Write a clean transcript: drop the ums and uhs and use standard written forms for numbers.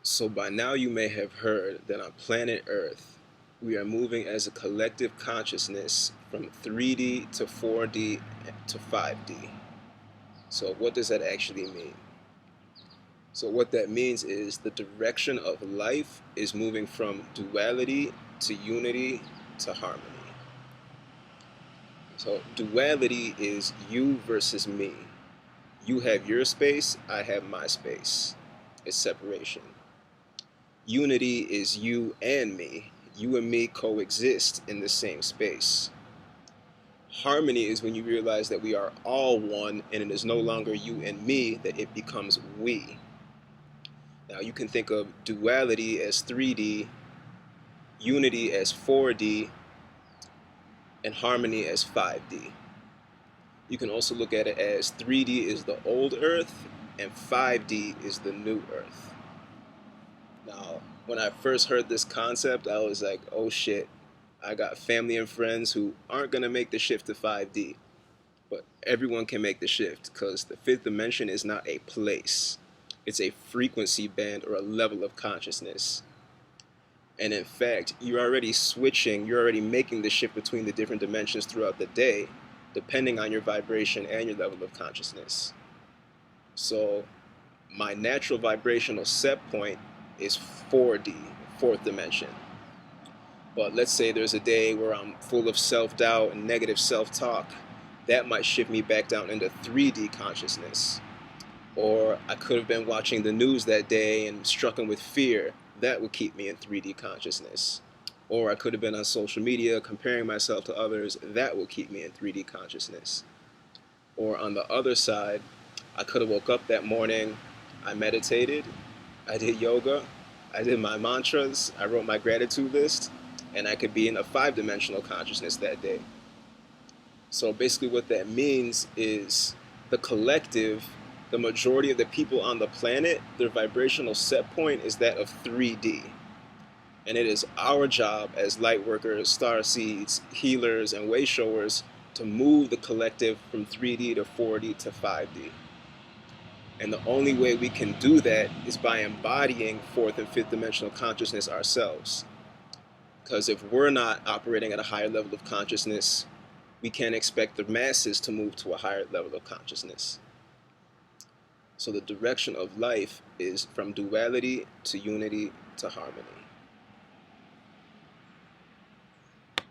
So by now you may have heard that on planet Earth, we are moving as a collective consciousness from 3D to 4D to 5D. So what does that actually mean? So what that means is the direction of life is moving from duality to unity to harmony. So duality is you versus me. You have your space, I have my space. It's separation. Unity is you and me. You and me coexist in the same space. Harmony is when you realize that we are all one and it is no longer you and me, that it becomes we. Now you can think of duality as 3D, unity as 4D, and harmony as 5D. You can also look at it as 3D is the old Earth and 5D is the new Earth. Now, when I first heard this concept, I was like, oh shit, I got family and friends who aren't going to make the shift to 5D. But everyone can make the shift because the fifth dimension is not a place. It's a frequency band or a level of consciousness. And in fact, you're already switching, you're already making the shift between the different dimensions throughout the day, depending on your vibration and your level of consciousness. So my natural vibrational set point is 4D, fourth dimension. But let's say there's a day where I'm full of self-doubt and negative self-talk. That might shift me back down into 3D consciousness. Or I could have been watching the news that day and stricken with fear. That would keep me in 3D consciousness. Or I could have been on social media comparing myself to others. That will keep me in 3D consciousness. Or on the other side, I could have woke up that morning, I meditated, I did yoga, I did my mantras, I wrote my gratitude list, and I could be in a 5-dimensional consciousness that day. So basically what that means is the collective, the majority of the people on the planet, their vibrational set point is that of 3D. And it is our job as light workers, star seeds, healers, and way showers to move the collective from 3D to 4D to 5D. And the only way we can do that is by embodying fourth and fifth dimensional consciousness ourselves. Because if we're not operating at a higher level of consciousness, we can't expect the masses to move to a higher level of consciousness. So the direction of life is from duality to unity to harmony.